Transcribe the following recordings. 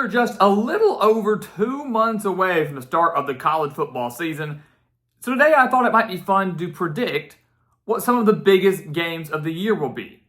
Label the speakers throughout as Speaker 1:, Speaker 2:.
Speaker 1: are just a little over 2 months away from the start of the college football season. So today I thought it might be fun to predict what some of the biggest games of the year will be.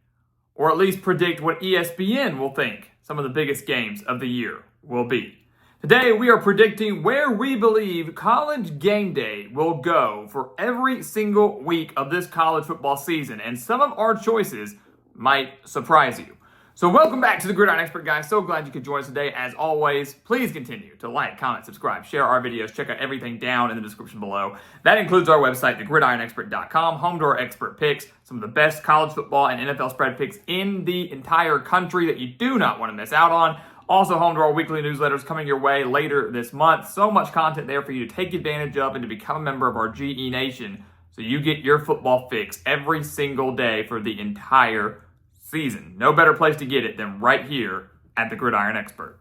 Speaker 1: Or at least predict what ESPN will think some of the biggest games of the year will be. Today we are predicting where we believe College Game Day will go for every single week of this college football season. And some of our choices might surprise you. So welcome back to the Gridiron Expert, guys. So glad you could join us today. As always, please continue to like, comment, subscribe, share our videos. Check out everything down in the description below. That includes our website, thegridironexpert.com, home to our expert picks, some of the best college football and NFL spread picks in the entire country that you do not want to miss out on. Also home to our weekly newsletters coming your way later this month. So much content there for you to take advantage of and to become a member of our GE Nation so you get your football fix every single day for the entire season. No better place to get it than right here at the Gridiron Expert.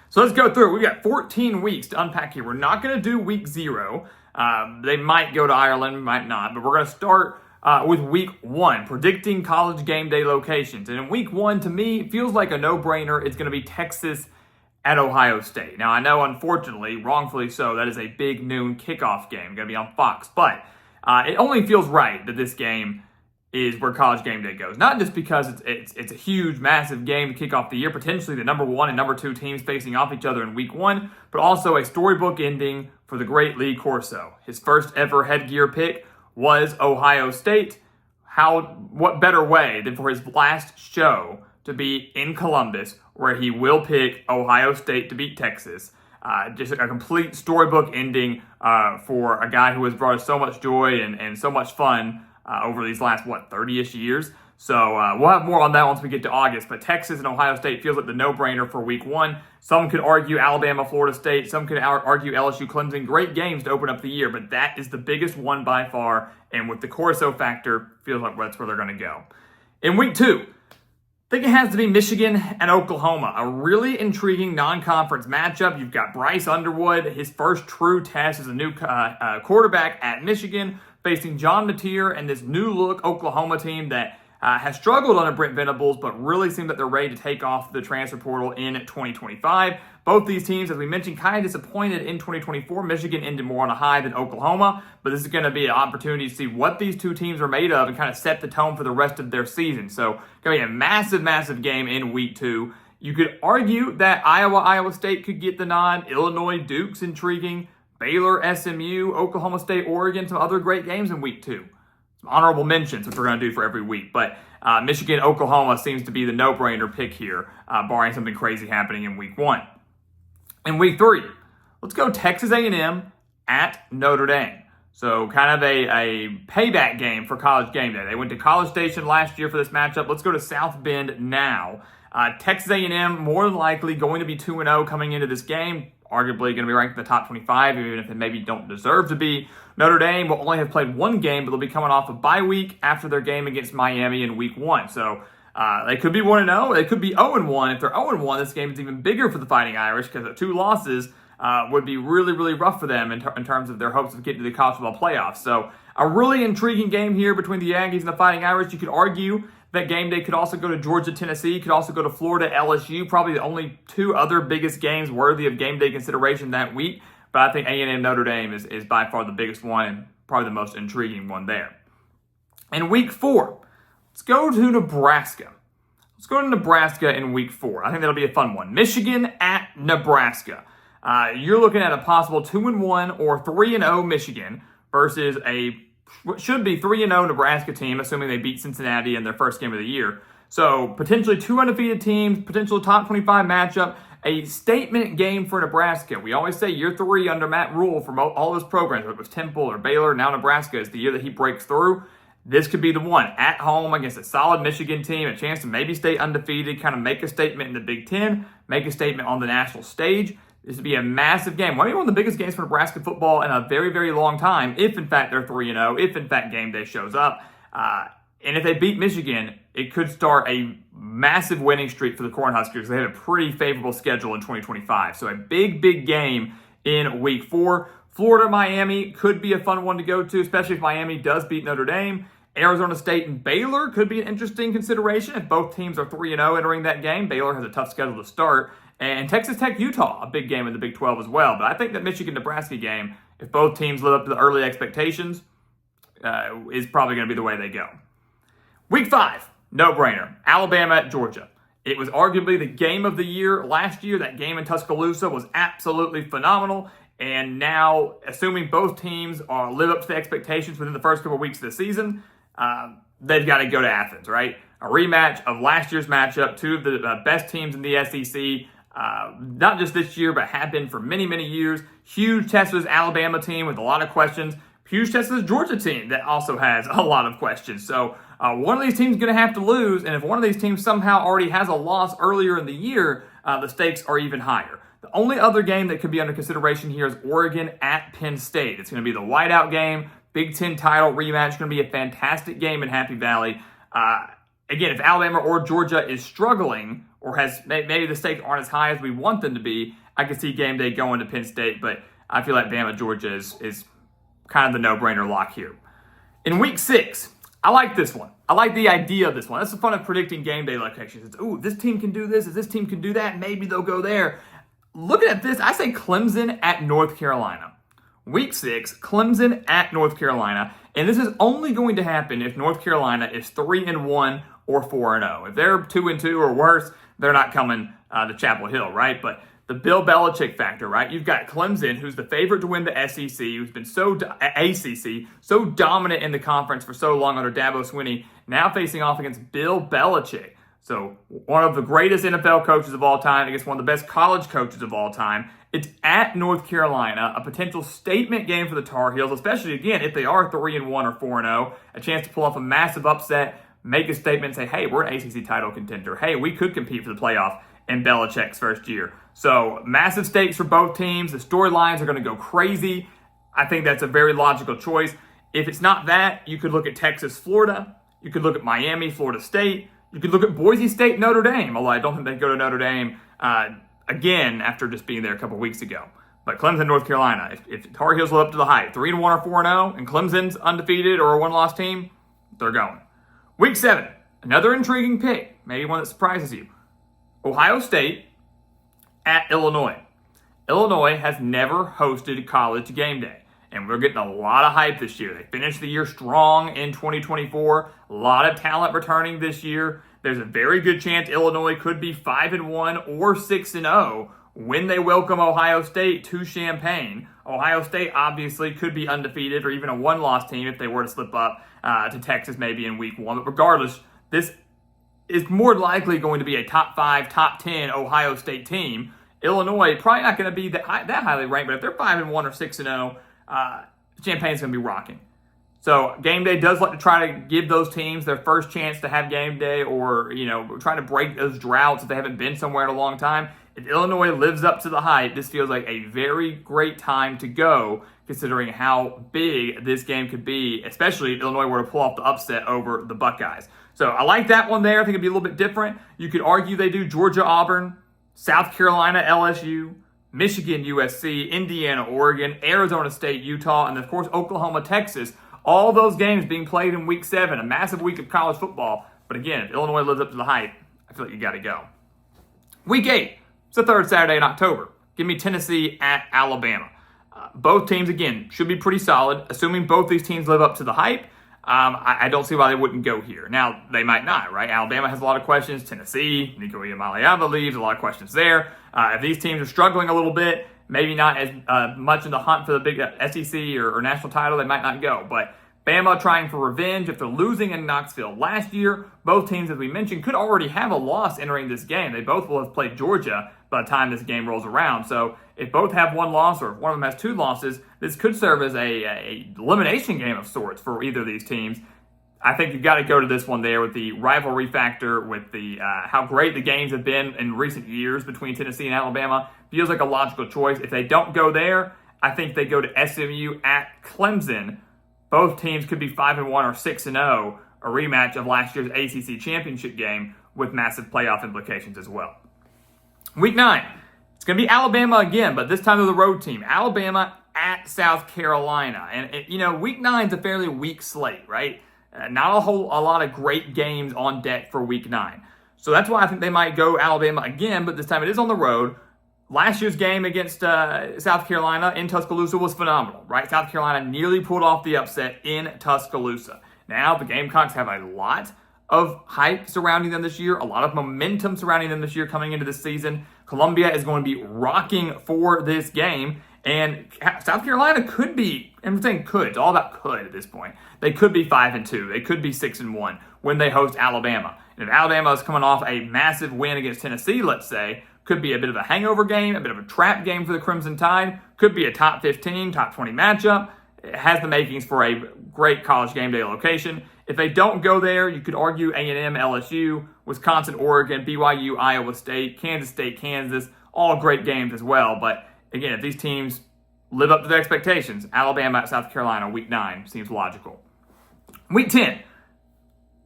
Speaker 1: So let's go through. We've got 14 weeks to unpack here. We're not going to do week 0. They might go to Ireland, might not, but we're going to start with week 1, predicting College Game Day locations. And in week 1, to me, it feels like a no-brainer. It's going to be Texas at Ohio State. Now, I know, unfortunately, wrongfully so, that is a big noon kickoff game, going to be on Fox, but it only feels right that this game is where College Game Day goes. Not just because it's a huge, massive game to kick off the year, potentially the number 1 and number 2 teams facing off each other in week 1, but also a storybook ending for the great Lee Corso. His first ever headgear pick was Ohio State. What better way than for his last show to be in Columbus, where he will pick Ohio State to beat Texas. Just a complete storybook ending for a guy who has brought us so much joy and so much fun over these last, 30-ish years. So we'll have more on that once we get to August. But Texas and Ohio State feels like the no-brainer for week 1. Some could argue Alabama, Florida State. Some could argue LSU, Clemson. Great games to open up the year, but that is the biggest one by far. And with the Corso factor, feels like that's where they're going to go. In week 2, I think it has to be Michigan and Oklahoma. A really intriguing non-conference matchup. You've got Bryce Underwood, his first true test as a new quarterback at Michigan, facing John Mateer and this new-look Oklahoma team that has struggled under Brent Venables, but really seems that they're ready to take off the transfer portal in 2025. Both these teams, as we mentioned, kind of disappointed in 2024. Michigan ended more on a high than Oklahoma, but this is going to be an opportunity to see what these two teams are made of and kind of set the tone for the rest of their season. So, going to be a massive, massive game in week 2. You could argue that Iowa State could get the nod. Illinois, Duke's intriguing. Baylor, SMU, Oklahoma State, Oregon, some other great games in week 2. Some honorable mentions, which we're going to do for every week. But Michigan, Oklahoma seems to be the no-brainer pick here, barring something crazy happening in week 1. In week 3, let's go Texas A&M at Notre Dame. So kind of a payback game for College Game Day. They went to College Station last year for this matchup. Let's go to South Bend now. Texas A&M more than likely going to be 2-0 coming into this game. Arguably going to be ranked in the top 25, even if they maybe don't deserve to be. Notre Dame will only have played 1 game, but they'll be coming off a bye week after their game against Miami in week 1. So they could be 1-0. They could be 0-1. If they're 0-1, this game is even bigger for the Fighting Irish because the 2 losses would be really, really rough for them in terms of their hopes of getting to the college football playoffs. So a really intriguing game here between the Aggies and the Fighting Irish. You could argue that game day could also go to Georgia, Tennessee, could also go to Florida, LSU, probably the only 2 other biggest games worthy of game day consideration that week. But I think A&M Notre Dame is by far the biggest one and probably the most intriguing one there. In week 4, let's go to Nebraska. Let's go to Nebraska in week 4. I think that'll be a fun one. Michigan at Nebraska. You're looking at a possible 2-1 or 3-0 Michigan versus what should be 3-0 Nebraska team, assuming they beat Cincinnati in their first game of the year. So potentially 2 undefeated teams, potential top 25 matchup, a statement game for Nebraska. We always say year 3 under Matt Rule from all his programs, whether it was Temple or Baylor, now Nebraska is the year that he breaks through. This could be the one at home against a solid Michigan team, a chance to maybe stay undefeated, kind of make a statement in the Big Ten, make a statement on the national stage. This would be a massive game. Might be one of the biggest games for Nebraska football in a very, very long time, if in fact they're 3-0, if in fact game day shows up. And if they beat Michigan, it could start a massive winning streak for the Cornhuskers. They have a pretty favorable schedule in 2025. So a big, big game in week 4. Florida, Miami could be a fun one to go to, especially if Miami does beat Notre Dame. Arizona State and Baylor could be an interesting consideration if both teams are 3-0 entering that game. Baylor has a tough schedule to start, And Texas Tech, Utah, a big game in the Big 12 as well. But I think that Michigan-Nebraska game, if both teams live up to the early expectations, is probably going to be the way they go. Week 5, no-brainer, Alabama at Georgia. It was arguably the game of the year last year. That game in Tuscaloosa was absolutely phenomenal. And now, assuming both teams live up to the expectations within the first couple of weeks of the season, they've got to go to Athens, right? A rematch of last year's matchup, two of the best teams in the SEC, not just this year, but have been for many, many years. Huge test for this Alabama team with a lot of questions. Huge test for this Georgia team that also has a lot of questions. So one of these teams is going to have to lose, and if one of these teams somehow already has a loss earlier in the year, the stakes are even higher. The only other game that could be under consideration here is Oregon at Penn State. It's going to be the whiteout game, Big Ten title rematch. It's going to be a fantastic game in Happy Valley. Again, if Alabama or Georgia is struggling or has maybe the stakes aren't as high as we want them to be, I could see game day going to Penn State, but I feel like Bama Georgia is kind of the no-brainer lock here. In week 6, I like this one. I like the idea of this one. That's the fun of predicting game day locations. It's, ooh, this team can do this, if this team can do that, maybe they'll go there. Looking at this, I say Clemson at North Carolina. Week 6, Clemson at North Carolina. And this is only going to happen if North Carolina is 3-1 or 4-0. If they're 2-2 or worse, they're not coming to Chapel Hill, right? But the Bill Belichick factor, right? You've got Clemson, who's the favorite to win the SEC, who's been ACC, so dominant in the conference for so long under Dabo Swinney, now facing off against Bill Belichick. So one of the greatest NFL coaches of all time against one of the best college coaches of all time. It's at North Carolina, a potential statement game for the Tar Heels, especially, again, if they are 3-1 or 4-0, a chance to pull off a massive upset, make a statement, and say, hey, we're an ACC title contender. Hey, we could compete for the playoff in Belichick's first year. So massive stakes for both teams. The storylines are going to go crazy. I think that's a very logical choice. If it's not that, you could look at Texas, Florida. You could look at Miami, Florida State. You could look at Boise State, Notre Dame, although I don't think they'd go to Notre Dame again after just being there a couple weeks ago. But Clemson, North Carolina, if Tar Heels live up to the hype, 3-1 or 4-0, and Clemson's undefeated or a one-loss team, they're going. Week 7, another intriguing pick, maybe one that surprises you. Ohio State at Illinois. Illinois has never hosted college game day, and we're getting a lot of hype this year. They finished the year strong in 2024. A lot of talent returning this year. There's a very good chance Illinois could be 5-1 or 6-0 when they welcome Ohio State to Champaign. Ohio State obviously could be undefeated or even a one-loss team if they were to slip up to Texas maybe in week 1. But regardless, this is more likely going to be a top 5, top 10 Ohio State team. Illinois probably not going to be that highly ranked, but if they're 5-1 or 6-0, Champagne's going to be rocking. So game day does like to try to give those teams their first chance to have game day, or trying to break those droughts if they haven't been somewhere in a long time. If Illinois lives up to the hype, this feels like a very great time to go, considering how big this game could be, especially if Illinois were to pull off the upset over the Buckeyes. So I like that one there. I think it'd be a little bit different. You could argue they do Georgia, Auburn, South Carolina, LSU, Michigan, USC, Indiana, Oregon, Arizona State, Utah, and of course Oklahoma, Texas. All those games being played in week 7, a massive week of college football. But again, if Illinois lives up to the hype, I feel like you got to go. Week 8, it's the third Saturday in October. Give me Tennessee at Alabama. Both teams, again, should be pretty solid. Assuming both these teams live up to the hype, I don't see why they wouldn't go here. Now, they might not, right? Alabama has a lot of questions. Tennessee, Nico Iamaleava leaves, a lot of questions there. If these teams are struggling a little bit, maybe not as much in the hunt for the big SEC or national title, they might not go. But Bama trying for revenge after losing in Knoxville last year. Both teams, as we mentioned, could already have a loss entering this game. They both will have played Georgia by the time this game rolls around. So if both have one loss or if one of them has 2 losses, this could serve as a elimination game of sorts for either of these teams. I think you've got to go to this one there with the rivalry factor, with the how great the games have been in recent years between Tennessee and Alabama. Feels like a logical choice. If they don't go there, I think they go to SMU at Clemson. Both teams could be 5-1 or 6-0, a rematch of last year's ACC championship game with massive playoff implications as well. Week 9, it's going to be Alabama again, but this time they're the road team. Alabama at South Carolina. And week 9 is a fairly weak slate, right? Not a lot of great games on deck for week 9. So that's why I think they might go Alabama again, but this time it is on the road. Last year's game against South Carolina in Tuscaloosa was phenomenal, right? South Carolina nearly pulled off the upset in Tuscaloosa. Now, the Gamecocks have a lot of hype surrounding them this year, a lot of momentum surrounding them this year coming into this season. Columbia is going to be rocking for this game, and South Carolina could be, I'm saying could, it's all about could at this point. They could be 5-2, they could be 6-1 when they host Alabama. And if Alabama is coming off a massive win against Tennessee, let's say, could be a bit of a hangover game, a bit of a trap game for the Crimson Tide, could be a top 15, top 20 matchup. It has the makings for a great college game day location. If they don't go there, you could argue A&M, LSU, Wisconsin, Oregon, BYU, Iowa State, Kansas, all great games as well. But again, if these teams live up to their expectations, Alabama at South Carolina, week 9 seems logical. Week 10,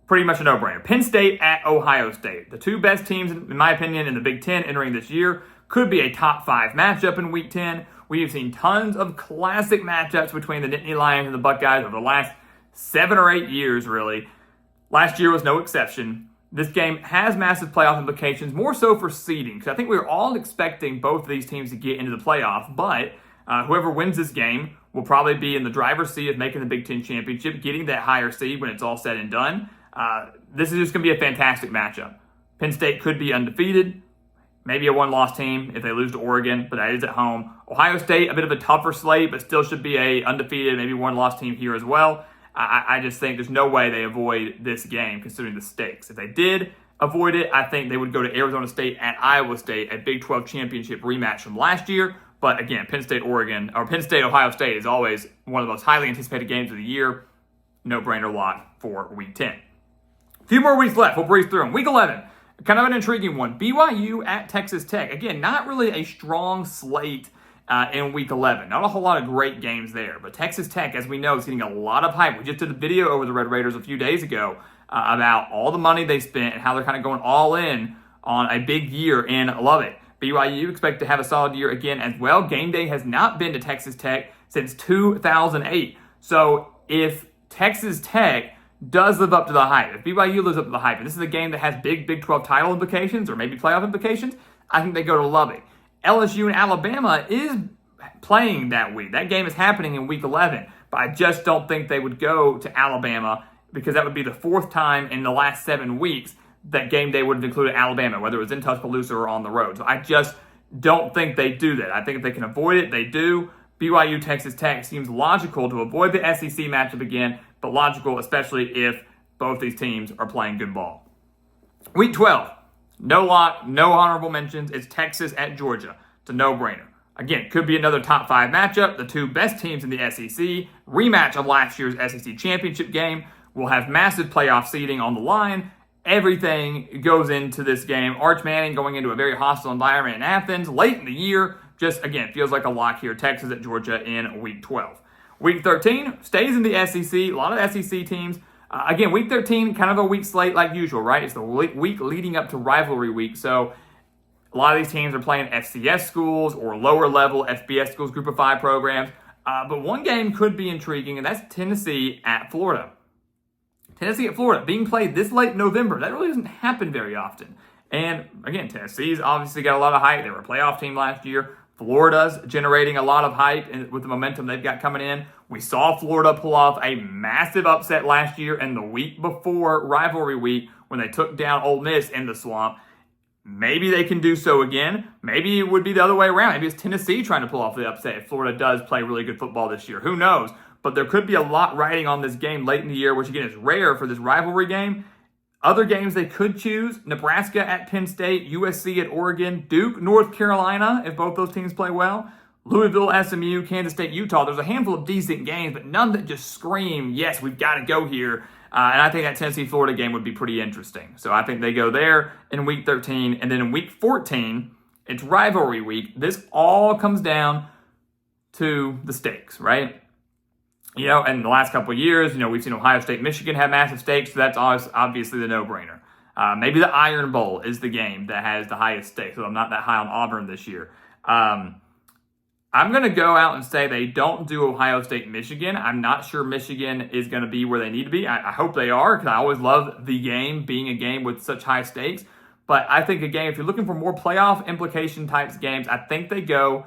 Speaker 1: pretty much a no-brainer. Penn State at Ohio State. The two best teams, in my opinion, in the Big Ten entering this year. Could be a top 5 matchup in week 10. We have seen tons of classic matchups between the Nittany Lions and the Buckeyes over the last 7 or 8 years, really. Last year was no exception. This game has massive playoff implications, more so for seeding, because I think we were all expecting both of these teams to get into the playoff, but whoever wins this game will probably be in the driver's seat of making the Big Ten championship, getting that higher seed when it's all said and done. This is just going to be a fantastic matchup. Penn State could be undefeated, maybe a one-loss team if they lose to Oregon, but that is at home. Ohio State, a bit of a tougher slate, but still should be a undefeated, maybe one-loss team here as well. I just think there's no way they avoid this game considering the stakes. If they did avoid it, I think they would go to Arizona State at Iowa State, a Big 12 championship rematch from last year. But again, Penn State, Ohio State is always one of the most highly anticipated games of the year. No-brainer lock for Week 10. A few more weeks left. We'll breeze through them. Week 11, kind of an intriguing one. BYU at Texas Tech. Again, not really a strong slate in Week 11. Not a whole lot of great games there. But Texas Tech, as we know, is getting a lot of hype. We just did a video over the Red Raiders a few days ago about all the money they spent and how they're kind of going all in on a big year in Lubbock. BYU expect to have a solid year again as well. GameDay has not been to Texas Tech since 2008. So if Texas Tech does live up to the hype, if BYU lives up to the hype, and this is a game that has big Big 12 title implications or maybe playoff implications, I think they go to Lubbock. LSU and Alabama is playing that week. That game is happening in Week 11, but I just don't think they would go to Alabama because that would be the 4th time in the last 7 weeks that game day would have included Alabama, whether it was in Tuscaloosa or on the road. So I just don't think they do that. I think if they can avoid it, they do. BYU, Texas Tech seems logical to avoid the SEC matchup again, but logical especially if both these teams are playing good ball. Week 12. No lock, no honorable mentions. It's Texas at Georgia. It's a no-brainer. Again, could be another top 5 matchup. The two best teams in the SEC. Rematch of last year's SEC championship game. We'll have massive playoff seeding on the line. Everything goes into this game. Arch Manning going into a very hostile environment in Athens late in the year. Just, again, feels like a lock here. Texas at Georgia in Week 12. Week 13 stays in the SEC. A lot of SEC teams. Again, Week 13, kind of a weak slate like usual, right? It's the week leading up to rivalry week. So a lot of these teams are playing FCS schools or lower-level FBS schools, Group of 5 programs. But one game could be intriguing, and that's Tennessee at Florida. Tennessee at Florida being played this late in November. That really doesn't happen very often. And again, Tennessee's obviously got a lot of hype. They were a playoff team last year. Florida's generating a lot of hype with the momentum they've got coming in. We saw Florida pull off a massive upset last year and the week before rivalry week when they took down Ole Miss in the Swamp. Maybe they can do so again. Maybe it would be the other way around. Maybe it's Tennessee trying to pull off the upset if Florida does play really good football this year. Who knows? But there could be a lot riding on this game late in the year, which again is rare for this rivalry game. Other games they could choose: Nebraska at Penn State, USC at Oregon, Duke, North Carolina, if both those teams play well, Louisville, SMU, Kansas State, Utah. There's a handful of decent games, but none that just scream, yes, we've got to go here. And I think that Tennessee-Florida game would be pretty interesting. So I think they go there in Week 13. And then in Week 14, it's rivalry week. This all comes down to the stakes, right? You know, and the last couple of years, we've seen Ohio State, Michigan have massive stakes, so that's obviously the no-brainer. Maybe the Iron Bowl is the game that has the highest stakes, so I'm not that high on Auburn this year. I'm going to go out and say they don't do Ohio State, Michigan. I'm not sure Michigan is going to be where they need to be. I hope they are, because I always love the game being a game with such high stakes. But I think, again, if you're looking for more playoff implication types games, I think they go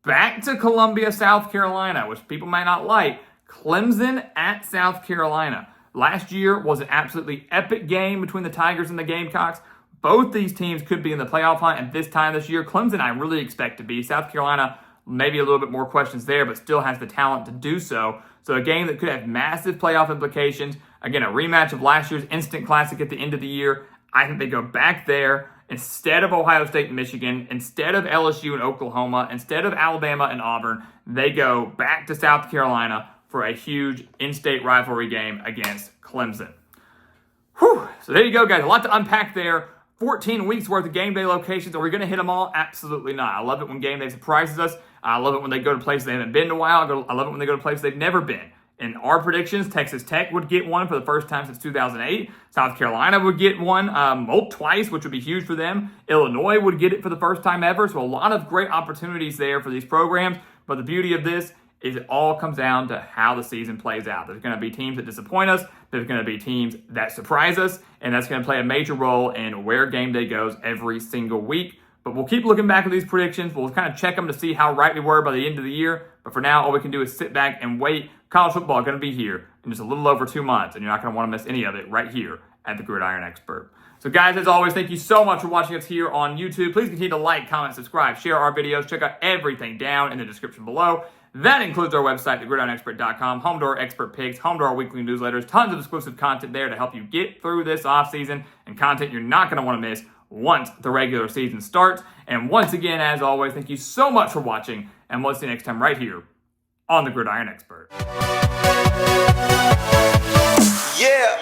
Speaker 1: back to Columbia, South Carolina, which people might not like. Clemson at South Carolina. Last year was an absolutely epic game between the Tigers and the Gamecocks. Both these teams could be in the playoff hunt at this time this year. Clemson, I really expect to be. South Carolina, maybe a little bit more questions there, but still has the talent to do so. So a game that could have massive playoff implications. Again, a rematch of last year's instant classic at the end of the year. I think they go back there instead of Ohio State and Michigan, instead of LSU and Oklahoma, instead of Alabama and Auburn. They go back to South Carolina for a huge in-state rivalry game against Clemson. Whew. So there you go, guys. A lot to unpack there. 14 weeks worth of game day locations. Are we going to hit them all? Absolutely not. I love it when game day surprises us. I love it when they go to places they haven't been in a while. I love it when they go to places they've never been. In our predictions, Texas Tech would get one for the first time since 2008. South Carolina would get one twice, which would be huge for them. Illinois would get it for the first time ever. So a lot of great opportunities there for these programs. But the beauty of this is it all comes down to how the season plays out. There's going to be teams that disappoint us. There's going to be teams that surprise us. And that's going to play a major role in where game day goes every single week. But we'll keep looking back at these predictions. We'll kind of check them to see how right we were by the end of the year. But for now, all we can do is sit back and wait. College football is going to be here in just a little over 2 months. And you're not going to want to miss any of it right here at the Gridiron Expert. So guys, as always, thank you so much for watching us here on YouTube. Please continue to like, comment, subscribe, share our videos. Check out everything down in the description below. That includes our website, thegridironexpert.com, home to our expert picks, home to our weekly newsletters, tons of exclusive content there to help you get through this offseason, and content you're not going to want to miss once the regular season starts. And once again, as always, thank you so much for watching, and we'll see you next time right here on the Gridiron Expert.
Speaker 2: Yeah.